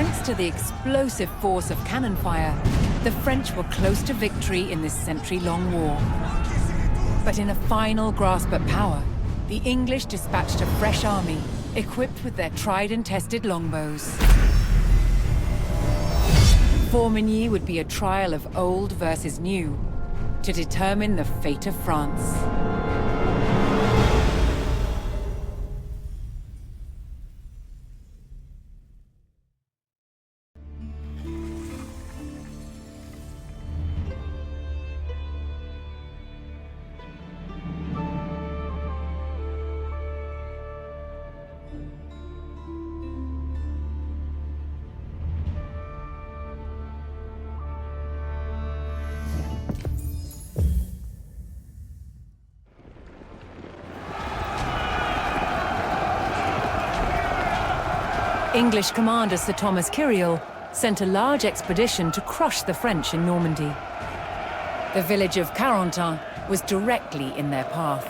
Thanks to the explosive force of cannon fire, the French were close to victory in this century-long war. But in a final grasp at power, the English dispatched a fresh army, equipped with their tried and tested longbows. Formigny would be a trial of old versus new, to determine the fate of France. English commander Sir Thomas Kyriel sent a large expedition to crush the French in Normandy. The village of Carentan was directly in their path.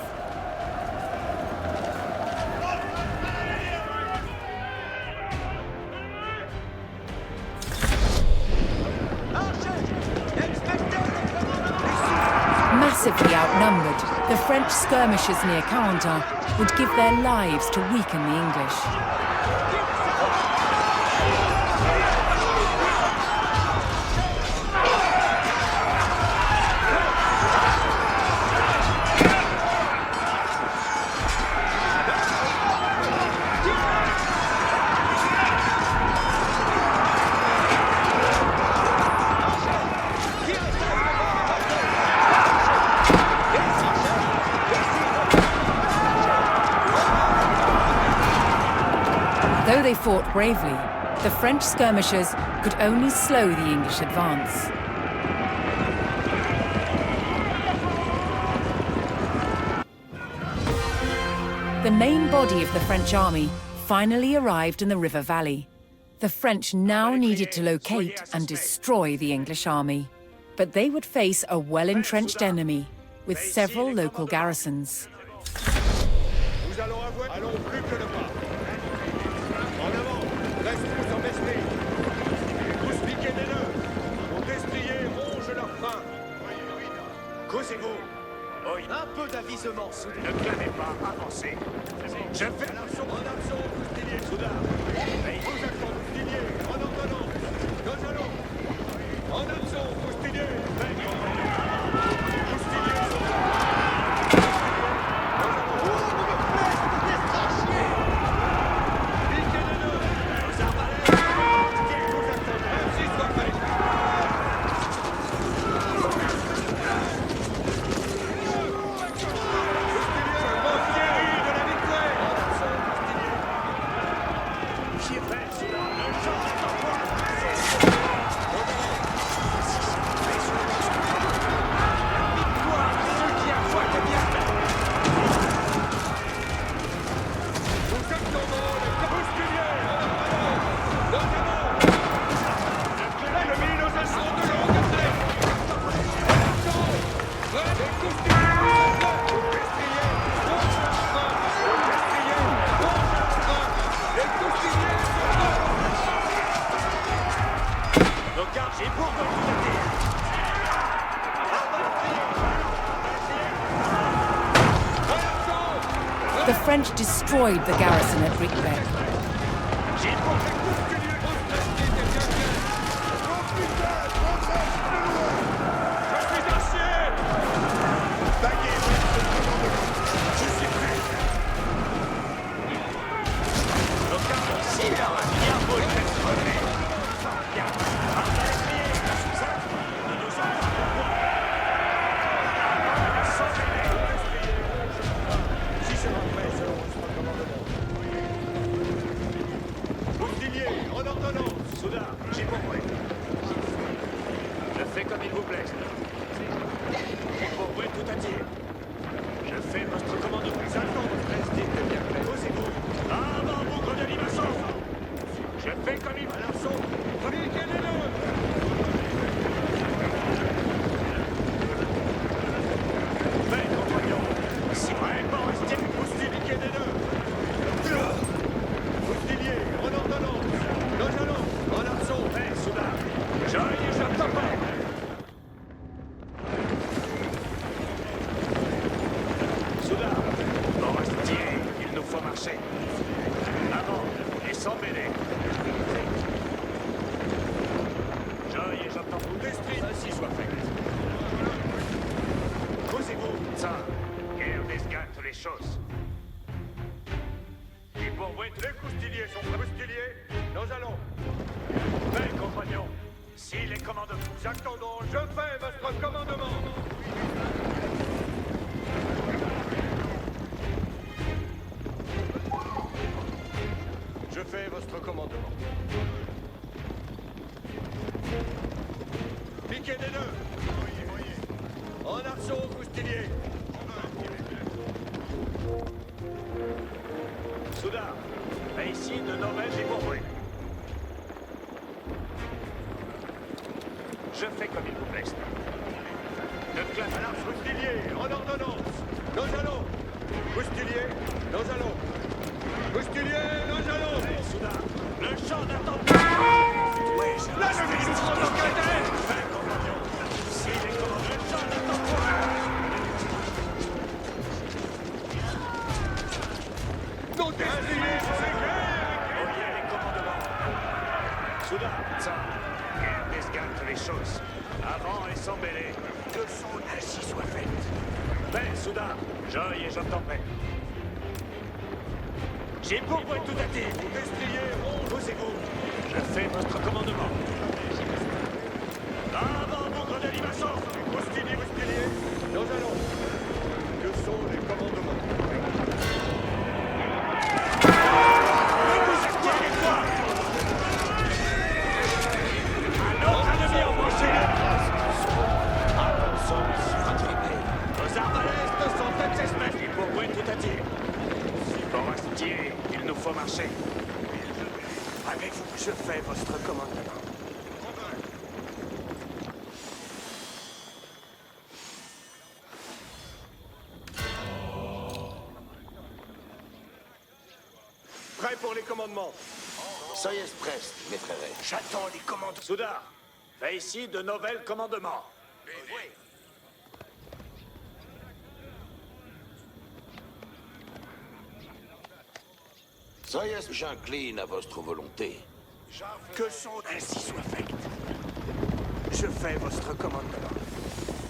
Massively outnumbered, the French skirmishers near Carentan would give their lives to weaken the English. Though they fought bravely, the French skirmishers could only slow the English advance. The main body of the French army finally arrived in the river valley. The French now needed to locate and destroy the English army. But they would face a well-entrenched enemy, with several local garrisons. Causez-vous. Un peu d'avisement, soudain. Ne clamez pas, avancez. Je fais l'assaut en absent, Coustilier, soudain. Vous êtes en Coustilier, en ordonnance. Nous allons. En absent, Coustilier. Coustilier, The French destroyed the garrison at Brickbeck. En ordonnance, nous allons, en sans mêler. J'œille et j'entends vous d'esprit, ainsi soit fait. Causez-vous, ça, guerre désgâte les choses. Et pour vous, les coustiliers sont prêts. Coustiliers, nous allons. Mais, compagnons, si les commandements... J'attendons, je fais votre commandement. Je fais votre commandement. Piquez des nœuds. En arceau, coustilier. Soudain, ici de Norvège et pour vous. Je fais comme il vous plaît. De classe à l'arche, coustilier, en ordonnance. Nous allons. Coustilier, nous allons. Coustilier, nous allons. Soudain, le champ d'attente. Oui, je la chemise sur le cadet. Fin, compagnon. Si les commandes, le champ d'attente. Non, décidez, voyez les commandements. Soudain, ça. Guerre désgâte les choses. Avant et sans mêler. Que son ainsi soit faite. Paix, soudain. J'œille et j'entends paix. J'ai pour vous tout à dire. Destrier, posez-vous. Je fais votre commandement. Avant, bougre de Limaçon. Coustilier, nous allons. Que sont les commandements? Vous êtes quoi, les quoi? Un autre ennemi embauché. Nos arbalètes sont têtes espèces. Et pour vous tout à dire. Forestier, il nous faut marcher. Avec vous, je fais votre commandement. Prêt pour les commandements. Soyez prest, mes frères. J'attends les commandements. Soudain, fais ici de nouvelles commandements. Oui. Soyez, j'incline à votre volonté. Que son ainsi soit faite. Je fais votre commandement.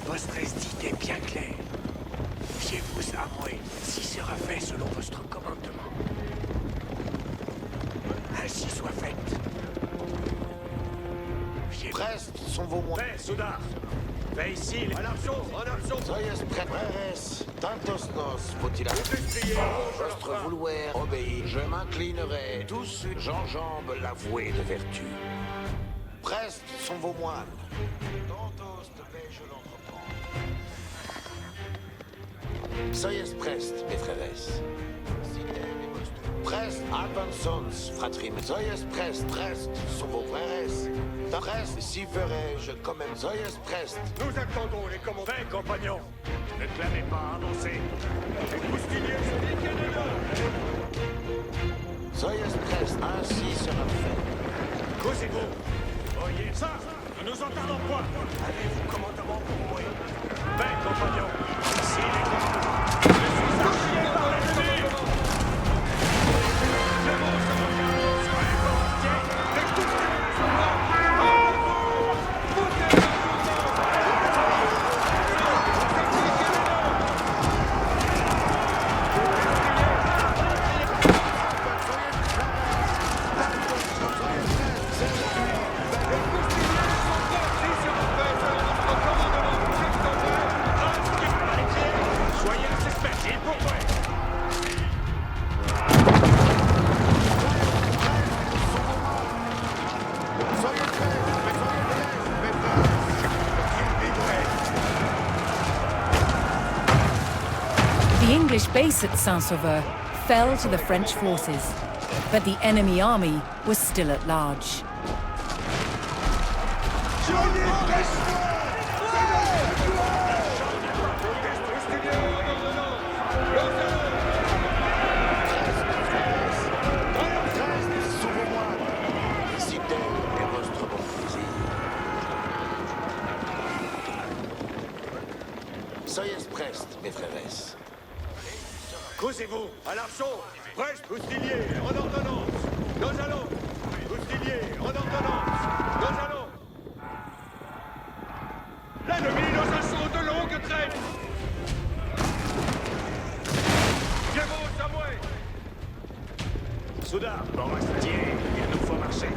Votre esdite est bien claire. Fiez-vous à moi, si sera fait selon votre commandement. Ainsi soit faite. Prest sont vos moyens. Fais, soudain. Fais ici. En arceau. Soyez prêts. Frères, tantos nos faut-il votre vouloir obéir. Je m'inclinerai. Tous j'enjambe la vouée de vertu. Prest sont vos moines. Tantos de paix je l'entreprends. Soyez prest, mes frères. Prest, advansons, fratrim. Soyez prest sont vos frères. Prest, si ferai-je quand même. Soyez prest. Nous attendons les commandements. Fais, compagnons. Ne clamez pas, avancez. Les coustiliers sont piqués des nœuds. Soyez prest, ainsi sera fait. Causez-vous. Voyez ça. Nous nous entendons point. Avez-vous commandement pour moi? Fais, compagnons. Ici les commandements. Je suis archivé par l'ennemi. The English base at Saint-Sauveur fell to the French forces, but the enemy army was still at large. Soyez prest, mes frères. Causez-vous, à l'arceau, preste, coustilier, en ordonnance. Nous allons. Coustilier, en ordonnance. Nous allons. L'ennemi nous assaut de longue traîne. Piémont, Samoué. Soudain, Forestier, il nous faut marcher.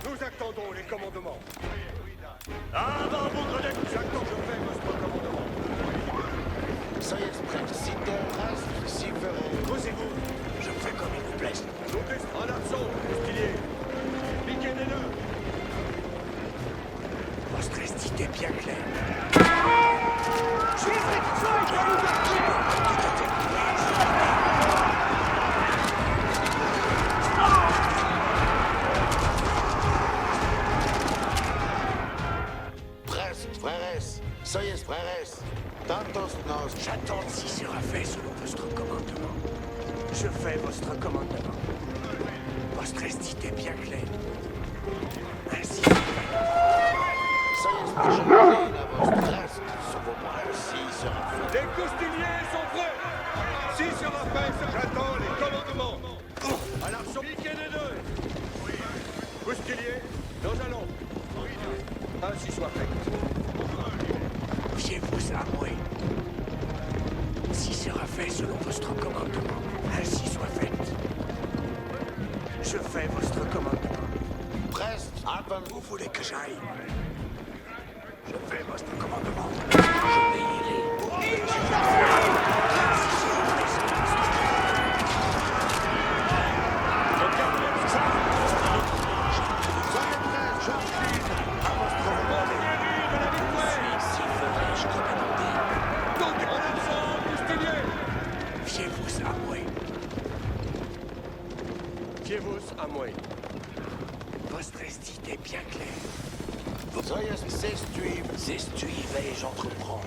Nous attendons les commandements. Avant, vous grenades. J'attends, je fais votre commandement. Soyez prêts. Si terre reste, si ferait. Posez-vous. Je fais comme il vous plaise. En absent, coustilier. Piquez les nœuds. Votre est bien clair. Soyez frères, tantos nos... J'attends si sera fait selon votre commandement. Je fais votre commandement. Votre est bien clair. Ainsi. Soyez frères, votre reste sur vos mois. Si sera fait. Les coustiliers sont prêts. Si sera fait, j'attends les commandements. À l'arceau, piquez les deux. Coustilier, nous allons. Ainsi soit fait. Fiez-vous à moi. Si sera fait selon votre commandement, ainsi soit fait. Je fais votre commandement. Preste, avant. Vous voulez que j'aille? Je fais votre commandement. Fiez-vous à moi. Votre estit est bien clair. Soyez s'estuive et j'entreprends.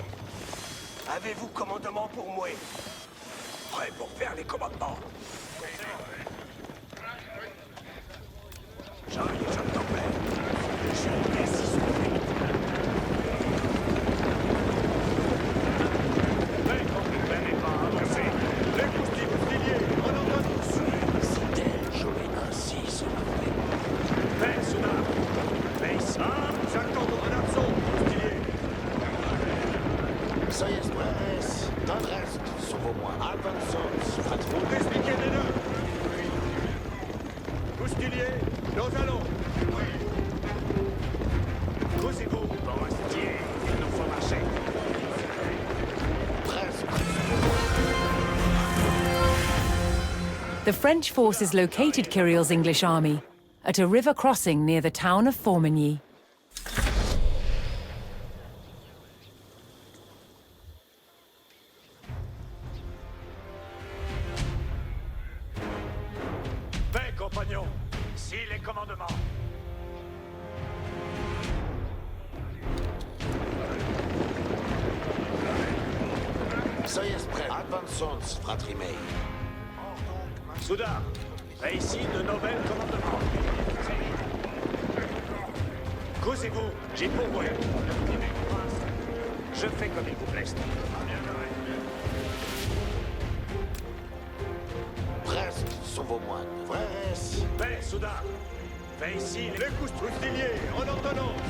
Avez-vous commandement pour moi? Prêt pour faire les commandements. J'arrive, je t'en prie. Je suis assis sur le fait. Mais quand vous ne venez pas avancer, les coustiliers, on en donne tous. Si tel jouer ainsi sera fait. Mais soudain, mais ça, nous attendons un absent, coustilier. Soyez frères, tendresse sur vos mois. Avançons, fratron. Expliquez les deux. Coustilier, nous allons. Causez-vous, Forestier, il nous faut marcher. Presque. The French forces located Kyriel's English army at a river crossing near the town of Formigny. Paix, compagnons. Si les commandements. Soyez prêts. Avançons, fratrimei. Soudain, et ici de nouvelles commandements. Causez-vous, j'ai pour vous. Je fais comme il vous plaise. Presque sur vos moines. Frères. Paix, soudain. Fais ici les coustiliers en ordonnance.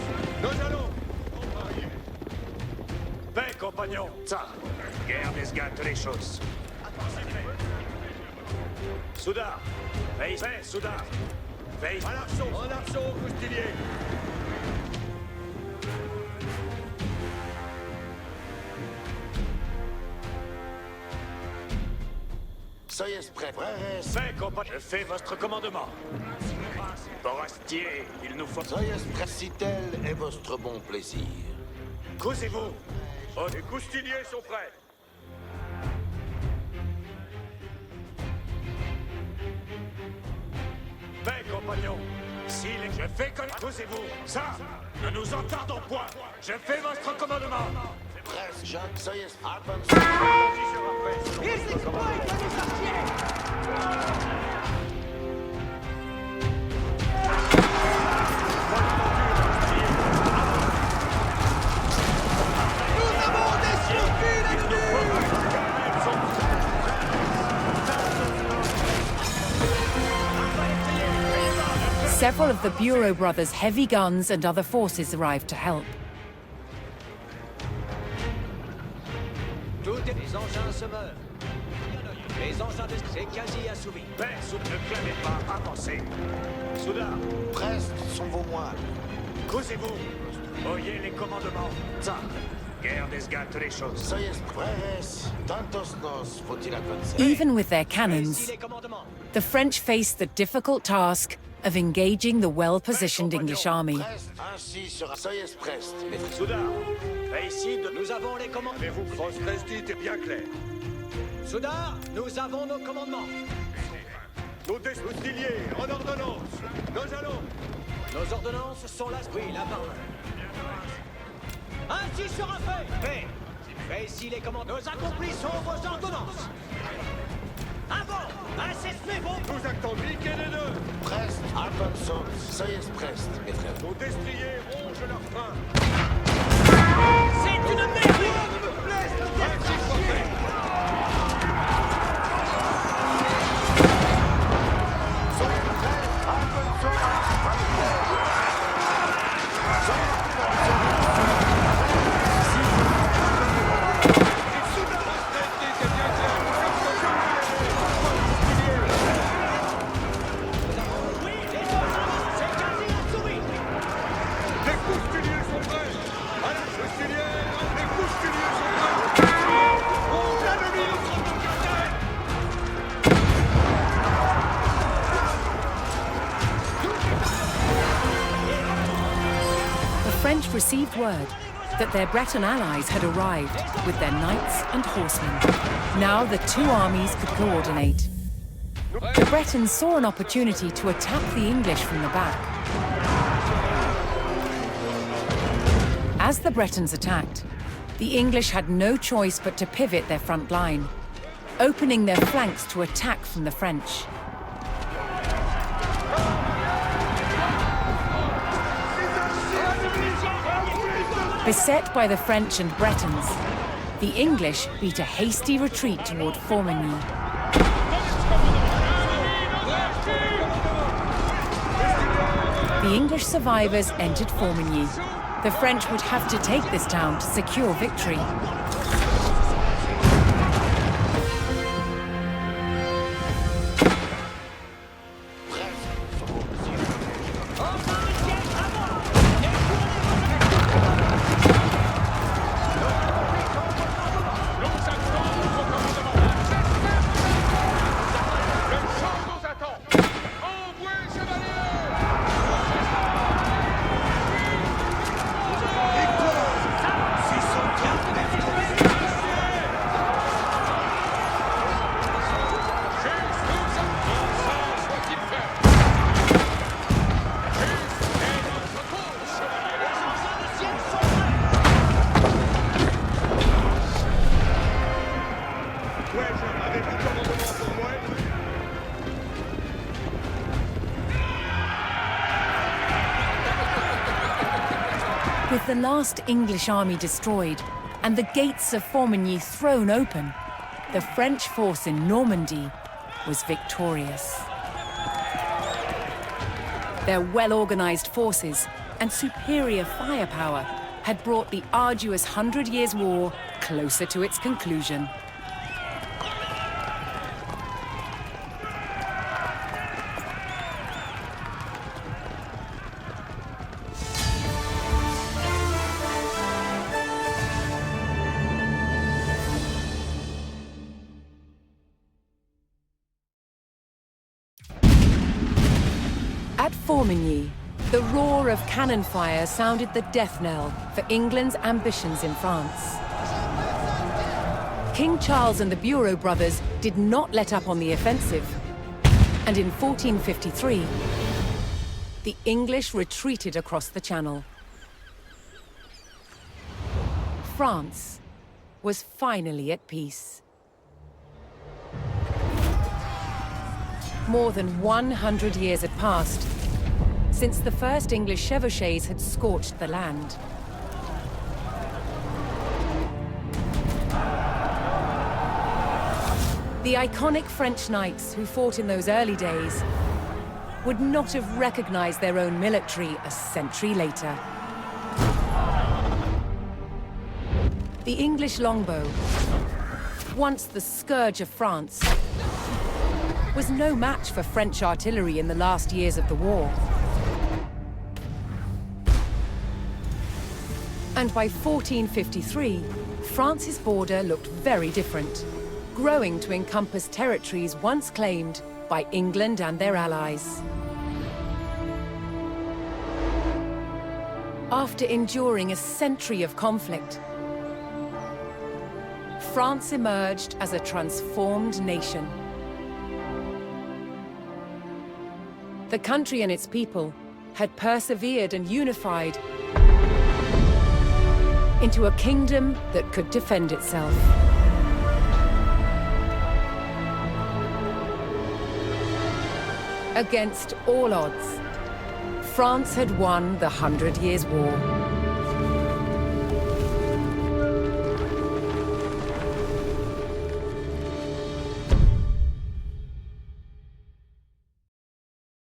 Nous allons. Paix, compagnons. Ça, guerre désgâte les choses. Soudain. Paix, soudain. Paix. En arceau, coustilier. Soyez prêts, frères. Paix, compagnons. Je fais votre commandement. Forestier, il nous faut... Soyez prêts si tel est votre bon plaisir. Causez-vous. Oh, les coustiliers sont prêts. Mais, compagnons, si les... Je fais comme... Causez-vous. Ça, ne nous en tardons point. Je fais votre commandement. Presque, Jacques, soyez... Avance. J'y sera prêt. Ils exploitent les artiers. Nous avons déçu l'ennemi. Several of the Bureau brothers' heavy guns and other forces arrived to help. Les engins se meurent. Les engins de... C'est quasi assouvi. Mais, ne clamez pas, avancez. Soudain, Presque sont vos moines. causez-vous. Oyez les commandements. Ça, guerre désgâte les choses. Soyez prêts. Tantos nos faut-il avancer. Even with their Ici cannons, les commandements. the French faced the difficult task of engaging the well-positioned English army. Presque, ainsi sera... Soyez prêts, mes frères. Soudain, ici de... Nous avons les commandements. Avez-vous grosse dites est bien clair. Soudain, nous avons nos commandements. Nos desmoustiliers, en ordonnance. Nous allons. Nos ordonnances sont là. Oui, là-bas. Ainsi sera fait. Fait ici les commandements. Nous accomplissons vos ordonnances. Avant, assistez vos... Nous actons piquer les deux. Presque, avançons. Soyez prêts, mes frères. Nos destriers rongent leur frein. C'est une merveille. Ainsi soit fait. Oui, les ordonnances, c'est quasi assouvi. Les coustiliers sont prêts. À la coustilière, les coustiliers sont prêts. On l'ennemi. The French received word that their Breton allies had arrived with their knights and horsemen. Now the two armies could coordinate. The Bretons saw an opportunity to attack the English from the back. As the Bretons attacked, the English had no choice but to pivot their front line, opening their flanks to attack from the French. Beset by the French and Bretons, the English beat a hasty retreat toward Formigny. The English survivors entered Formigny. The French would have to take this town to secure victory. With the last English army destroyed and the gates of Formigny thrown open, the French force in Normandy was victorious. Their well-organized forces and superior firepower had brought the arduous 100 Years' War closer to its conclusion. At Formigny, the roar of cannon fire sounded the death knell for England's ambitions in France. King Charles and the Bureau brothers did not let up on the offensive, and in 1453, the English retreated across the Channel. France was finally at peace. More than 100 years had passed since the first English chevauchés had scorched the land. The iconic French knights who fought in those early days would not have recognized their own military a century later. The English longbow, once the scourge of France, was no match for French artillery in the last years of the war. And by 1453, France's border looked very different, growing to encompass territories once claimed by England and their allies. After enduring a century of conflict, France emerged as a transformed nation. The country and its people had persevered and unified into a kingdom that could defend itself. Against all odds, France had won the 100 Years' War.